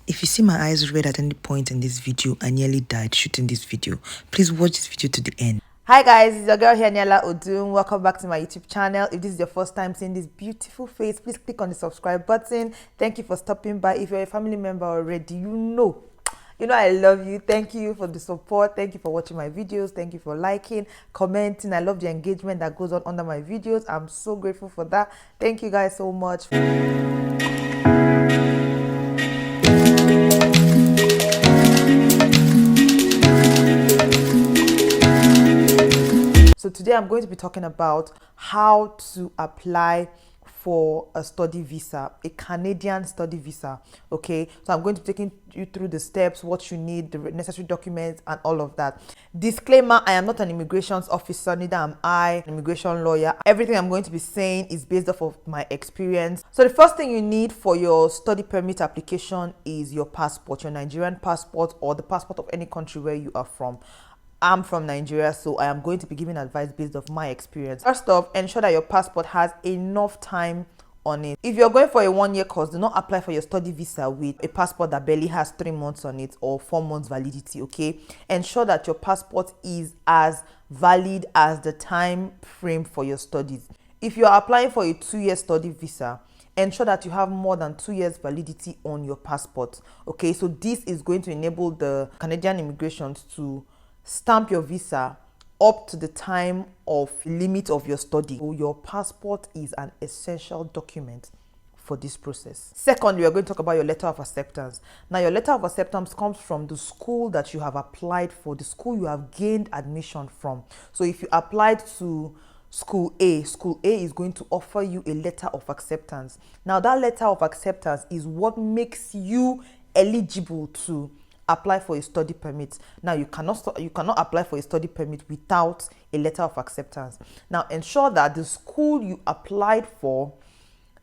If you see my eyes red at any point in this video, I nearly died shooting this video. Please watch this video to the end. Hi guys, it's your girl here, Niala Odun. Welcome back to my YouTube channel. If this is your first time seeing this beautiful face, please click on the subscribe button. Thank you for stopping by. If you're a family member already, you know I love you. Thank you for the support. Thank you for watching my videos. Thank you for liking, commenting. I love the engagement that goes on under my videos. I'm so grateful for that. Thank you guys so much. So today I'm going to be talking about how to apply for a study visa, a Canadian study visa. Okay, so I'm going to be taking you through the steps, what you need, the necessary documents, and all of that. Disclaimer: I am not an immigration officer, neither am I an immigration lawyer. Everything I'm going to be saying is based off of my experience. So the first thing you need for your study permit application is your passport, your Nigerian passport, or the passport of any country where you are from. I'm from Nigeria, so I am going to be giving advice based off my experience. First off, ensure that your passport has enough time on it. If you're going for a 1-year course, do not apply for your study visa with a passport that barely has 3 months on it or 4 months validity, okay? Ensure that your passport is as valid as the time frame for your studies. If you are applying for a 2-year study visa, ensure that you have more than 2 years validity on your passport, okay? So this is going to enable the Canadian immigration to stamp your visa up to the time of limit of your study. So your passport is an essential document for this process. Second, we are going to talk about your letter of acceptance. Now, your letter of acceptance comes from the school that you have applied for, the school you have gained admission from. So if you applied to school A is going to offer you a letter of acceptance. Now, that letter of acceptance is what makes you eligible to apply for a study permit. Now, you cannot apply for a study permit without a letter of acceptance. Now, ensure that the school you applied for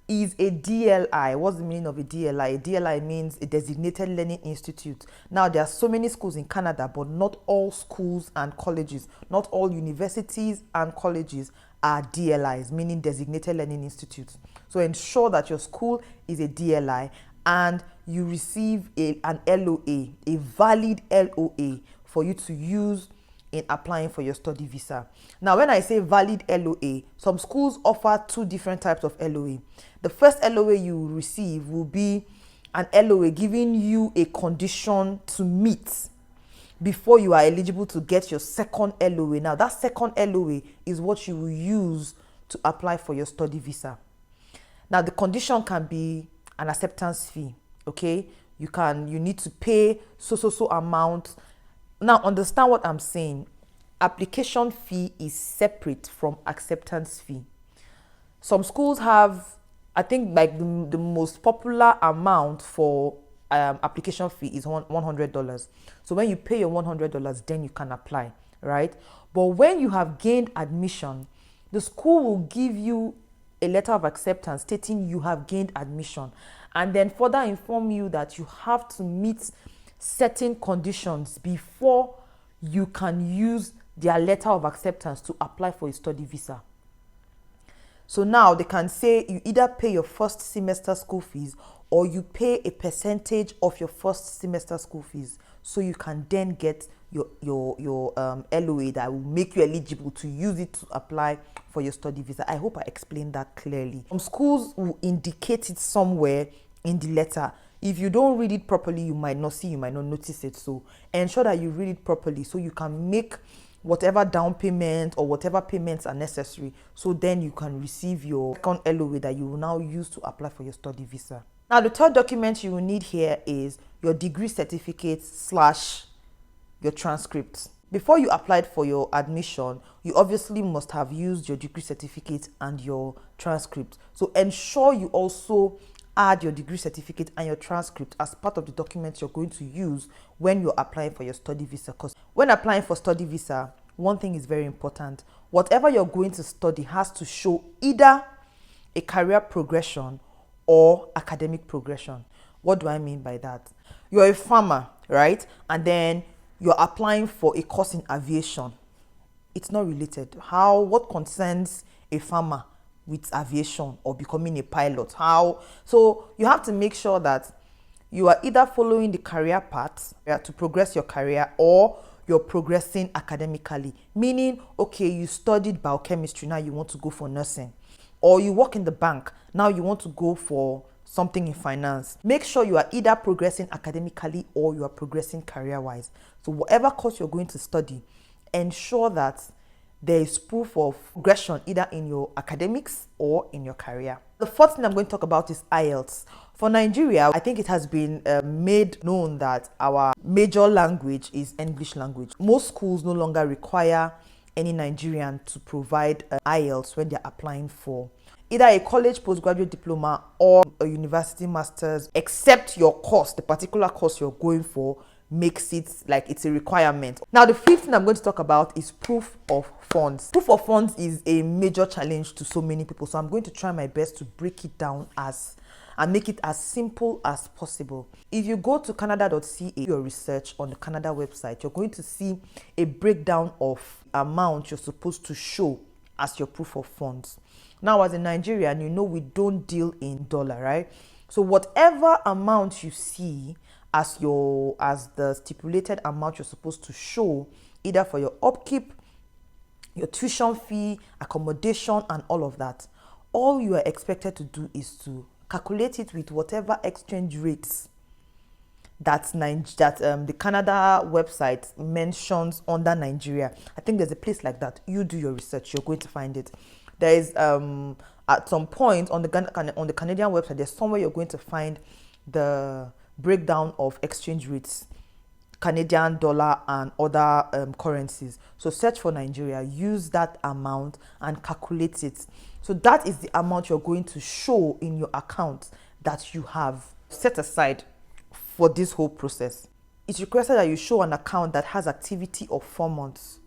is a DLI. What's the meaning of a DLI? A DLI means a designated learning institute. Now, there are so many schools in Canada, but not all schools and colleges, not all universities and colleges are DLIs, meaning designated learning institutes. So ensure that your school is a DLI and you receive an LOA, a valid LOA for you to use in applying for your study visa. Now, when I say valid LOA, some schools offer 2 different types of LOA. The first LOA you will receive will be an LOA giving you a condition to meet before you are eligible to get your second LOA. Now, that second LOA is what you will use to apply for your study visa. Now, the condition can be an acceptance fee, okay? You need to pay so amount. Now, understand what I'm saying. Application fee is separate from acceptance fee. Some schools have, I think, like the most popular amount for application fee is $100. So when you pay your $100, then you can apply, right? But when you have gained admission, the school will give you a letter of acceptance stating you have gained admission, and then further inform you that you have to meet certain conditions before you can use their letter of acceptance to apply for a study visa. So now they can say you either pay your first semester school fees or you pay a percentage of your first semester school fees, so you can then get your LOA that will make you eligible to use it to apply for your study visa. I hope I explained that clearly. Some schools will indicate it somewhere in the letter. If you don't read it properly, you might not see, you might not notice it. So ensure that you read it properly so you can make whatever down payment or whatever payments are necessary, so then you can receive your second LOA that you will now use to apply for your study visa. Now, the third document you will need here is your degree certificate / your transcript. Before you applied for your admission, you obviously must have used your degree certificate and your transcript. So ensure you also add your degree certificate and your transcript as part of the documents you're going to use when you're applying for your study visa. Because when applying for study visa, one thing is very important. Whatever you're going to study has to show either a career progression or academic progression. What do I mean by that? You're a farmer, right? And then you're applying for a course in aviation. It's not related. What concerns a farmer with aviation or becoming a pilot? So you have to make sure that you are either following the career path to progress your career, or you're progressing academically. Meaning, okay, you studied biochemistry, now you want to go for nursing. Or you work in the bank, now you want to go for something in finance. Make sure you are either progressing academically or you are progressing career-wise. So whatever course you're going to study, ensure that there is proof of progression either in your academics or in your career. The fourth thing I'm going to talk about is IELTS. For Nigeria, I think it has been made known that our major language is English language. Most schools no longer require any Nigerian to provide IELTS when they're applying for either a college postgraduate diploma or a university master's, except your course, the particular course you're going for, makes it like it's a requirement. Now, the fifth thing I'm going to talk about is proof of funds. Proof of funds is a major challenge to so many people, so I'm going to try my best to break it down and make it as simple as possible. If you go to canada.ca, your research on the Canada website, you're going to see a breakdown of amount you're supposed to show as your proof of funds. Now, as a Nigerian, you know we don't deal in dollar, right? So whatever amount you see as the stipulated amount you're supposed to show, either for your upkeep, your tuition fee, accommodation, and all of that, all you are expected to do is to calculate it with whatever exchange rates that the Canada website mentions under Nigeria. I think there's a place like that. You do your research, you're going to find it. There is at some point on the Canadian website, there's somewhere you're going to find the breakdown of exchange rates, Canadian dollar and other currencies. So search for Nigeria, use that amount and calculate it. So that is the amount you're going to show in your account that you have set aside for this whole process. It's requested that you show an account that has activity of 4 months.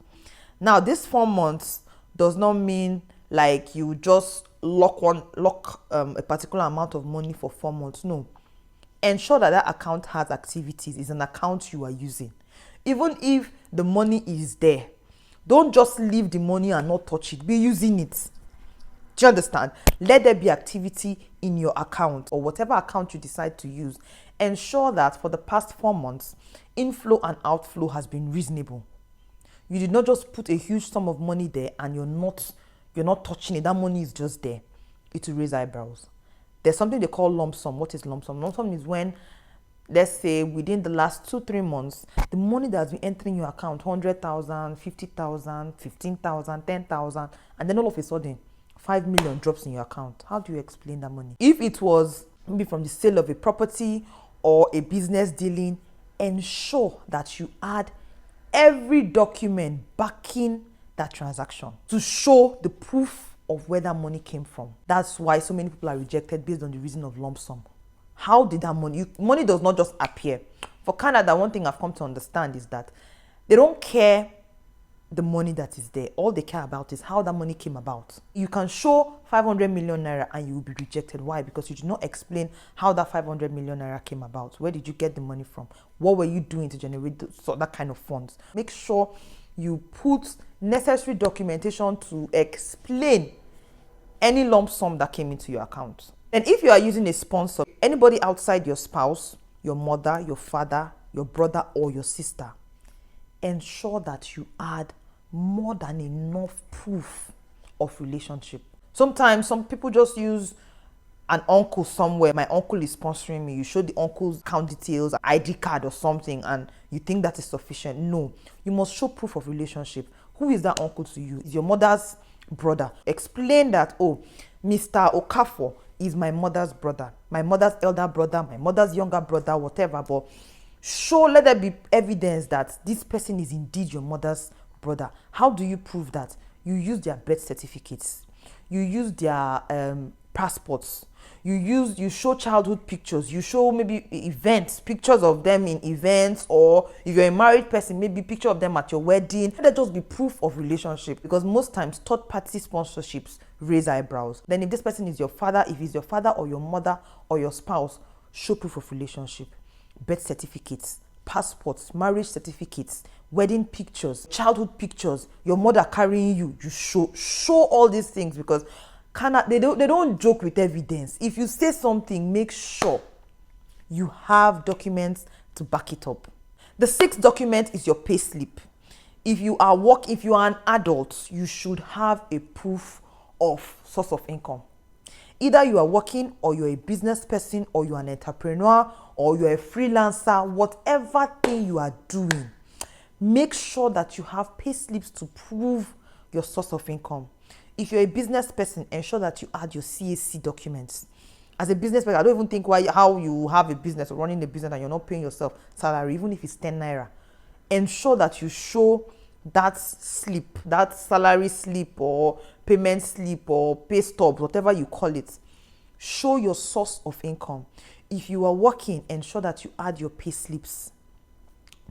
Now, this 4 months does not mean like you just lock a particular amount of money for 4 months. No. Ensure that that account has activities, is an account you are using. Even if the money is there, don't just leave the money and not touch it. Be using it. Do you understand? Let there be activity in your account or whatever account you decide to use. Ensure that for the past 4 months, inflow and outflow has been reasonable. You did not just put a huge sum of money there and you're not touching it. That money is just there. It will raise eyebrows. There's something they call lump sum. What is lump sum? Lump sum is when, let's say, within the last 2-3 months, the money that has been entering your account, 100,000, 50,000, 15,000, 10,000, and then all of a sudden, 5 million drops in your account. How do you explain that money? If it was maybe from the sale of a property or a business dealing, ensure that you add every document backing that transaction to show the proof of where that money came from. That's why so many people are rejected based on the reason of lump sum. How did that money does not just appear. For Canada, one thing I've come to understand is that they don't care the money that is there. All they care about is how that money came about. You can show 500 million naira and you will be rejected. Why? Because you did not explain how that 500 million naira came about. Where did you get the money from? What were you doing to generate that kind of funds? Make sure you put necessary documentation to explain any lump sum that came into your account. And if you are using a sponsor, anybody outside your spouse, your mother, your father, your brother, or your sister, ensure that you add more than enough proof of relationship. Sometimes some people just use an uncle somewhere. My uncle is sponsoring me. You show the uncle's account details, ID card or something, and you think that is sufficient. No, you must show proof of relationship. Who is that uncle to you? Is your mother's brother. Explain that, oh, Mr. Okafor is my mother's brother, my mother's elder brother, my mother's younger brother, whatever. But let there be evidence that this person is indeed your mother's brother. How do you prove that? You use their birth certificates. You use their passports. You show childhood pictures. You show maybe events, pictures of them in events, or if you're a married person, maybe picture of them at your wedding. Let that just be proof of relationship, because most times third-party sponsorships raise eyebrows. Then if this person is your father, if he's your father or your mother or your spouse, show proof of relationship. Birth certificates, passports, marriage certificates, wedding pictures, childhood pictures, your mother carrying you. You show all these things, because they don't joke with evidence. If you say something, make sure you have documents to back it up. The sixth document is your pay slip. If you are an adult, you should have a proof of source of income. Either you are working, or you're a business person, or you're an entrepreneur, or you're a freelancer, whatever thing you are doing, make sure that you have pay slips to prove your source of income. If you're a business person, ensure that you add your CAC documents. As a business person, I don't even think how you have a business or running a business and you're not paying yourself salary, even if it's 10 naira. Ensure that you show that slip, that salary slip or payment slip or pay stubs, whatever you call it. Show your source of income. If you are working, ensure that you add your pay slips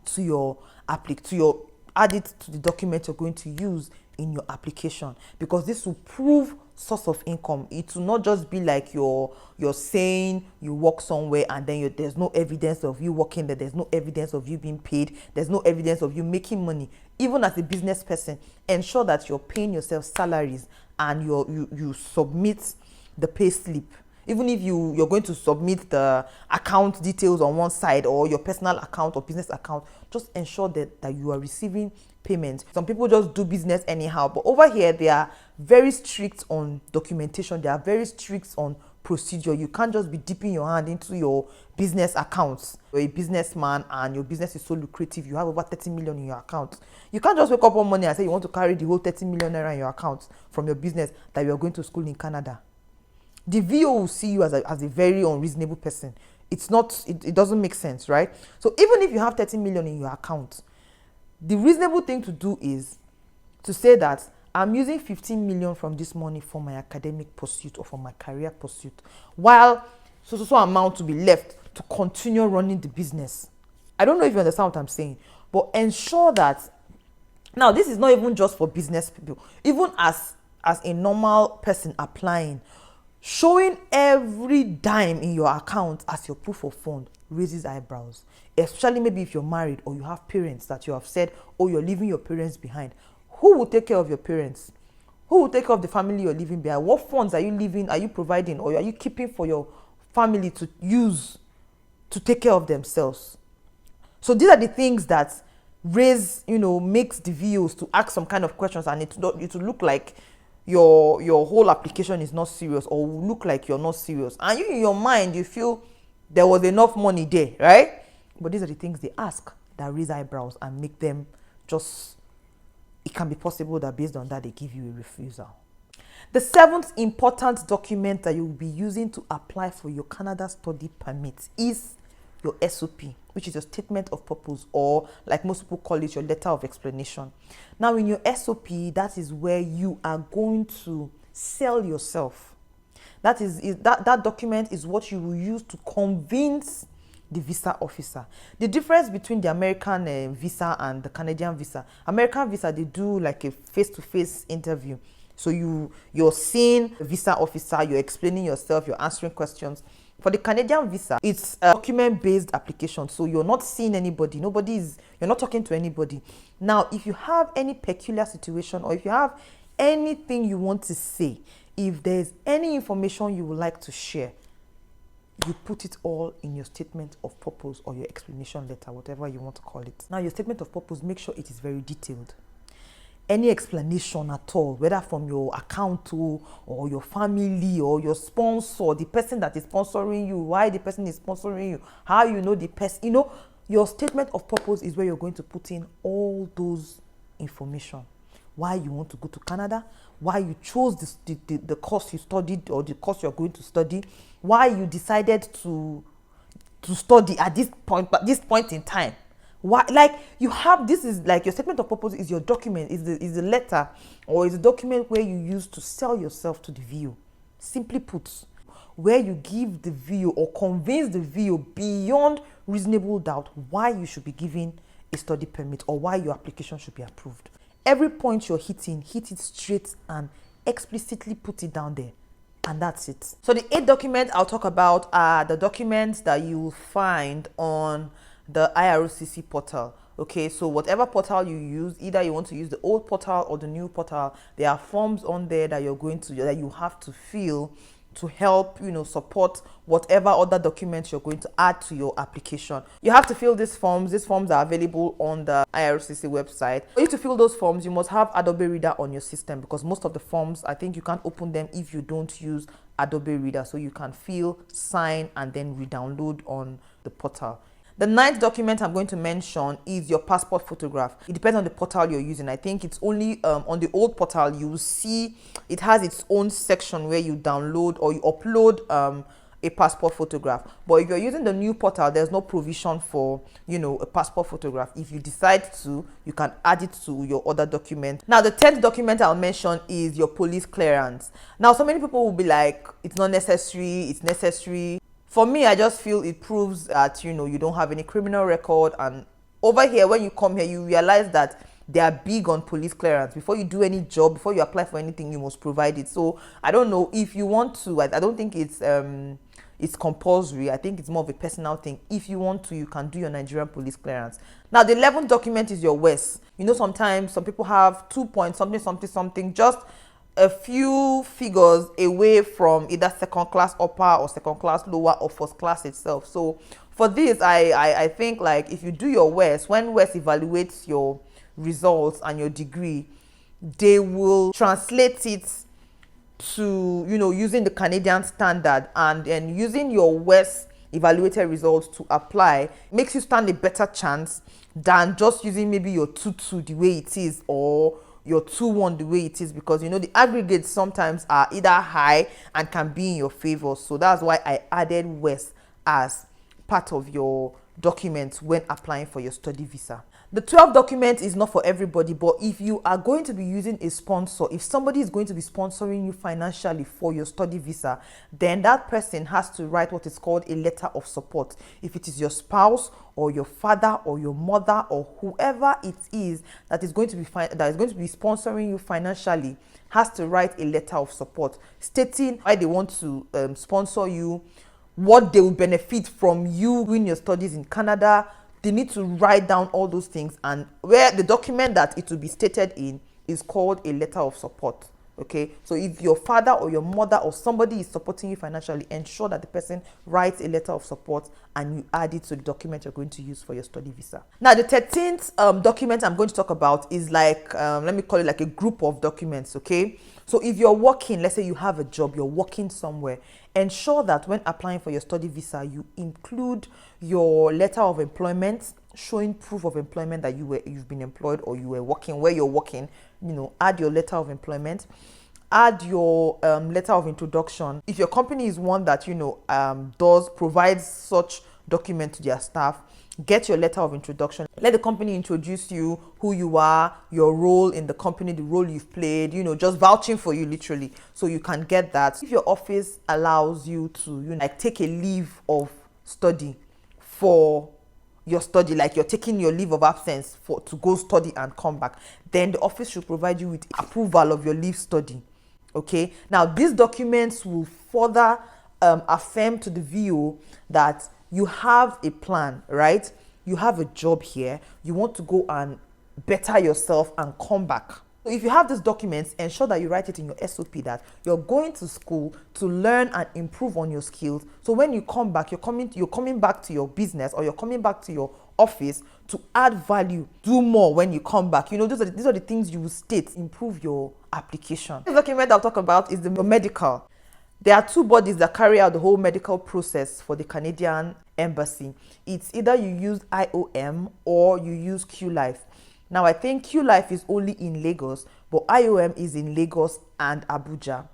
to your add it to the document you're going to use in your application, because this will prove source of income. It will not just be like you're saying you work somewhere and then there's no evidence of you working there, there's no evidence of you being paid, there's no evidence of you making money. Even as a business person, ensure that you're paying yourself salaries and you submit the pay slip. Even if you're going to submit the account details on one side, or your personal account or business account, just ensure that you are receiving payment. Some people just do business anyhow, but over here they are very strict on documentation. They are very strict on procedure. You can't just be dipping your hand into your business accounts. You're a businessman and your business is so lucrative, you have over 30 million in your account. You can't just wake up one morning and say you want to carry the whole 30 million naira in your account from your business that you're going to school in Canada. The VO will see you as a very unreasonable person. It doesn't make sense, right? So even if you have 30 million in your account, the reasonable thing to do is to say that I'm using 15 million from this money for my academic pursuit or for my career pursuit, while so amount to be left to continue running the business. I don't know if you understand what I'm saying, but ensure that, now this is not even just for business people, even as a normal person applying, showing every dime in your account as your proof of fund raises eyebrows, especially maybe if you're married or you have parents that you have said, oh, you're leaving your parents behind. Who will take care of your parents? Who will take care of the family you're leaving behind? What funds are you providing, or are you keeping for your family to use to take care of themselves? So these are the things that makes the VOs to ask some kind of questions, and it will look like your whole application is not serious, or will look like you're not serious, and you in your mind you feel there was enough money there, right? But these are the things they ask that raise eyebrows and make them it can be possible that based on that they give you a refusal. The seventh important document that you will be using to apply for your Canada study permit is your SOP, which is your statement of purpose, or like most people call it, your letter of explanation. Now in your SOP, that is where you are going to sell yourself. That document is what you will use to convince the visa officer. The difference between the American visa and the Canadian visa: American visa, they do like a face-to-face interview. So you're seeing the visa officer, you're explaining yourself, you're answering questions. For the Canadian visa, it's a document-based application, so you're not seeing anybody. You're not talking to anybody. Now, if you have any peculiar situation, or if you have anything you want to say, if there's any information you would like to share, you put it all in your statement of purpose or your explanation letter, whatever you want to call it. Now, your statement of purpose, make sure it is very detailed. Any explanation at all, whether from your account or your family or your sponsor, the person that is sponsoring you, why the person is sponsoring you, how you know the person, your statement of purpose is where you're going to put in all those information. Why you want to go to Canada, why you chose the course you studied or the course you're going to study, why you decided to study at this point in time. Why, this is like your statement of purpose is your document, is the letter, or is a document where you use to sell yourself to the VO. Simply put, where you give the VO or convince the VO beyond reasonable doubt why you should be given a study permit or why your application should be approved. Every point you're hitting, hit it straight and explicitly put it down there. And that's it. So the 8 documents I'll talk about are the documents that you will find on the ircc portal. Okay, so whatever portal you use, either you want to use the old portal or the new portal, there are forms on there that you have to fill to help, support whatever other documents you're going to add to your application. You have to fill these forms. These forms are available on the ircc website. For you to fill those forms, you must have Adobe Reader on your system, because most of the forms, I think you can't open them if you don't use Adobe Reader. So you can fill, sign, and then re-download on the portal. The ninth document I'm going to mention is your passport photograph. It depends on the portal you're using. I think it's only on the old portal, you will see it has its own section where you download or you upload a passport photograph. But if you're using the new portal, there's no provision for, a passport photograph. If you decide to, you can add it to your other document. Now, the 10th document I'll mention is your police clearance. Now, so many people will be like, it's not necessary, it's necessary. For me, I just feel it proves that, you don't have any criminal record. And over here, when you come here, you realize that they are big on police clearance. Before you do any job, before you apply for anything, you must provide it. So I don't know if you want to. I don't think it's compulsory. I think it's more of a personal thing. If you want to, you can do your Nigerian police clearance. Now, the 11th document is your WES. Sometimes some people have 2 point something, something, something, just a few figures away from either second class upper or second class lower or first class itself. So for this, I think, like, if you do your WES, when WES evaluates your results and your degree, they will translate it to, using the Canadian standard, and then using your WES evaluated results to apply makes you stand a better chance than just using maybe your 2-2 the way it is, or your 2-1 the way it is, because the aggregates sometimes are either high and can be in your favor. So that's why I added WES as part of your documents when applying for your study visa. The 12th document is not for everybody, but if you are going to be using a sponsor, if somebody is going to be sponsoring you financially for your study visa, then that person has to write what is called a letter of support. If it is your spouse or your father or your mother or whoever it is that is going to be sponsoring you financially, has to write a letter of support stating why they want to sponsor you, what they will benefit from you doing your studies in Canada. They need to write down all those things, and where the document that it will be stated in is called a letter of support. Okay, so if your father or your mother or somebody is supporting you financially, ensure that the person writes a letter of support and you add it to the document you're going to use for your study visa. Now, the 13th document I'm going to talk about is like, let me call it like a group of documents. Okay, so if you're working, let's say you have a job, you're working somewhere, ensure that when applying for your study visa, you include your letter of employment showing proof of employment that you've been employed or you were working where you're working. Add your letter of employment, add your letter of introduction. If your company is one that provides such document to their staff, get your letter of introduction. Let the company introduce you, who you are, your role in the company, the role you've played, just vouching for you literally. So you can get that. If your office allows you to take a leave of study for your study, like you're taking your leave of absence to go study and come back, then the office should provide you with approval of your leave study. Okay, now these documents will further affirm to the VO that you have a plan, right? You have a job here, you want to go and better yourself and come back. So if you have these documents, ensure that you write it in your SOP that you're going to school to learn and improve on your skills. So when you come back, you're coming back to your business, or you're coming back to your office to add value, do more when you come back. These are the things you will state, improve your application. The document I'll talk about is the medical. There are two bodies that carry out the whole medical process for the Canadian Embassy. It's either you use IOM or you use QLife. Now, I think QLife is only in Lagos, but IOM is in Lagos and Abuja.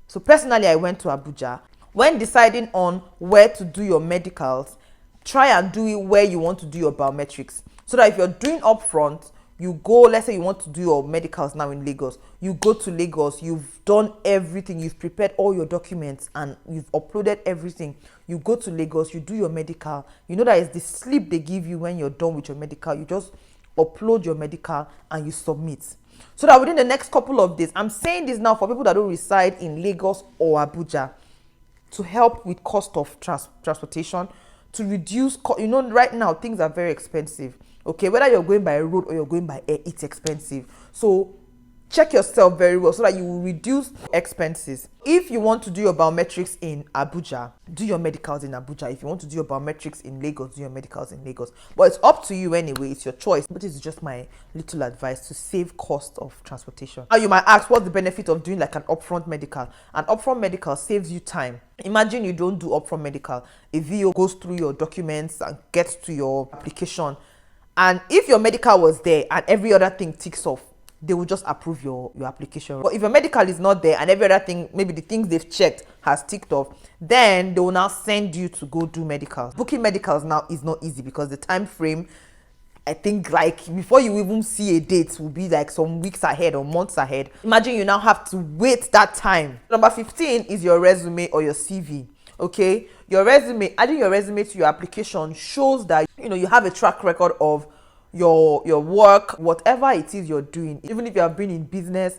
So personally, I went to Abuja. When deciding on where to do your medicals, try and do it where you want to do your biometrics. So that if you're doing upfront, you go, let's say you want to do your medicals now in Lagos, you go to Lagos, you've done everything, you've prepared all your documents and you've uploaded everything. You go to Lagos, you do your medical. That is the slip they give you when you're done with your medical. You just upload your medical and you submit. So that within the next couple of days, I'm saying this now for people that don't reside in Lagos or Abuja, to help with cost of transportation, to reduce, right now things are very expensive. Okay, whether you're going by road or you're going by air, it's expensive. So check yourself very well so that you will reduce expenses. If you want to do your biometrics in Abuja, do your medicals in Abuja. If you want to do your biometrics in Lagos, do your medicals in Lagos. But it's up to you anyway, it's your choice. But this is just my little advice to save cost of transportation. Now you might ask, what's the benefit of doing like an upfront medical? An upfront medical saves you time. Imagine you don't do upfront medical. A VO goes through your documents and gets to your application. And if your medical was there and every other thing ticks off, they will just approve your application. But if your medical is not there and every other thing, maybe the things they've checked has ticked off, then they will now send you to go do medicals. Booking medicals now is not easy because the time frame, I think like before you even see a date will be like some weeks ahead or months ahead. Imagine you now have to wait that time. Number 15 is your resume or your CV. Okay, your resume, adding your resume to your application shows that you have a track record of your work, whatever it is you're doing. Even if you have been in business,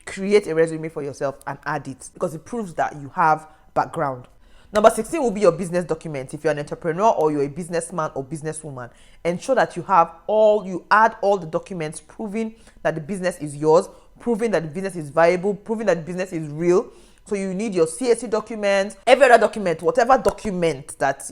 create a resume for yourself and add it because it proves that you have background. Number 16 will be your business document. If you're an entrepreneur or you're a businessman or businesswoman, ensure that you add all the documents proving that the business is yours, proving that the business is viable, proving that the business is real. So you need your CSC documents, every other document, whatever document that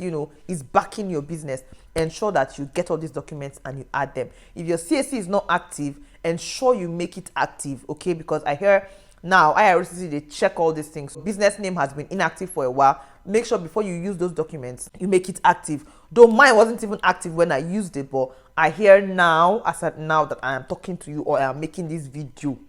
is backing your business. Ensure that you get all these documents and you add them. If your CSC is not active, ensure you make it active, okay? Because I hear now ircc, they check all these things. Business name has been inactive for a while. Make sure before you use those documents, you make it active. Though mine wasn't even active when I used it, but I hear now, as at now that I am talking to you or I am making this video,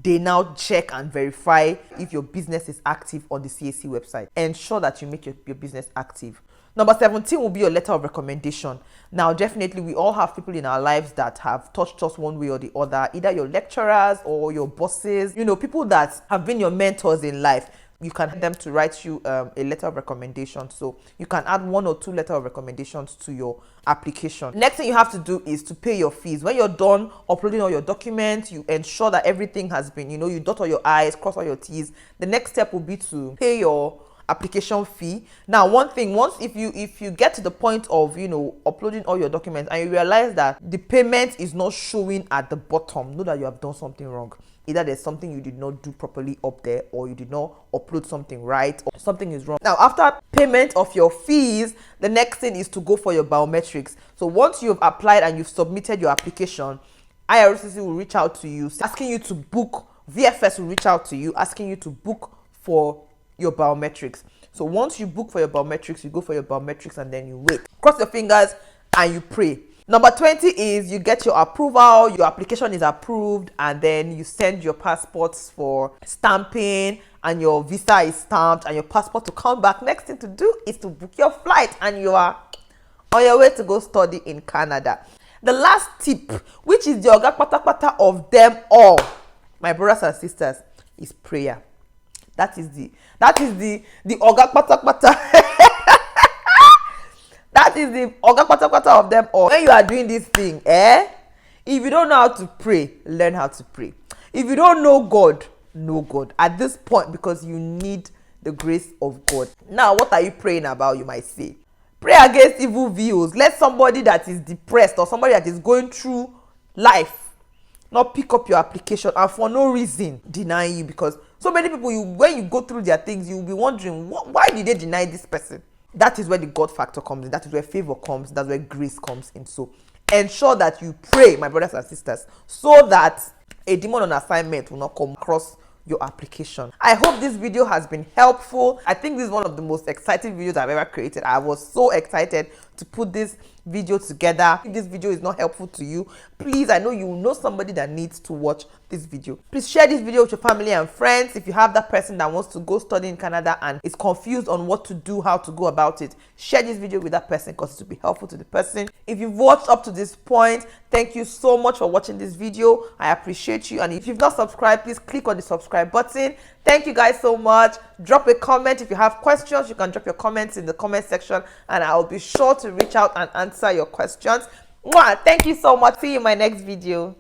they now check and verify if your business is active on the CAC website. Ensure that you make your business active. Number 17 will be your letter of recommendation. Now, definitely, we all have people in our lives that have touched us one way or the other, either your lecturers or your bosses, people that have been your mentors in life. You can have them to write you a letter of recommendation. So you can add 1 or 2 letter of recommendations to your application. Next thing you have to do is to pay your fees. When you're done uploading all your documents, you ensure that everything has been, you dot all your I's, cross all your T's. The next step will be to pay your application fee. Now, one thing, if you get to the point of uploading all your documents and you realize that the payment is not showing at the bottom, know that you have done something wrong. Either there's something you did not do properly up there, or you did not upload something right, or something is wrong. Now, after payment of your fees, the next thing is to go for your biometrics. So once you've applied and you've submitted your application, ircc will reach out to you asking you to book. VFS will reach out to you asking you to book for your biometrics. So once you book for your biometrics, you go for your biometrics and then you wait. Cross your fingers and you pray. Number 20 is you get your approval, your application is approved, and then you send your passports for stamping and your visa is stamped and your passport to come back. Next thing to do is to book your flight and you are on your way to go study in Canada. The last tip, which is the oga patapata of them all, my brothers and sisters, is prayer. That is the oga patapata. That is the oga patapata of them all. When you are doing this thing, if you don't know how to pray, learn how to pray. If you don't know God, know God at this point, because you need the grace of God. Now, what are you praying about, you might say? Pray against evil views. Let somebody that is depressed or somebody that is going through life not pick up your application and for no reason deny you, because so many people, when you go through their things, you'll be wondering, why did they deny this person? That is where the God factor comes in. That is where favor comes. That's where grace comes in. So ensure that you pray, my brothers and sisters, so that a demon on assignment will not come across your application. I hope this video has been helpful. I think this is one of the most exciting videos I've ever created. I was so excited to put this video together. If this video is not helpful to you, please, I know you know somebody that needs to watch this video. Please share this video with your family and friends. If you have that person that wants to go study in Canada and is confused on what to do, how to go about it, share this video with that person because it will be helpful to the person. If you've watched up to this point, thank you so much for watching this video. I appreciate you. And if you've not subscribed, please click on the subscribe button. Thank you guys so much. Drop a comment. If you have questions, you can drop your comments in the comment section and I'll be sure to reach out and answer your questions. Mwah! Thank you so much. See you in my next video.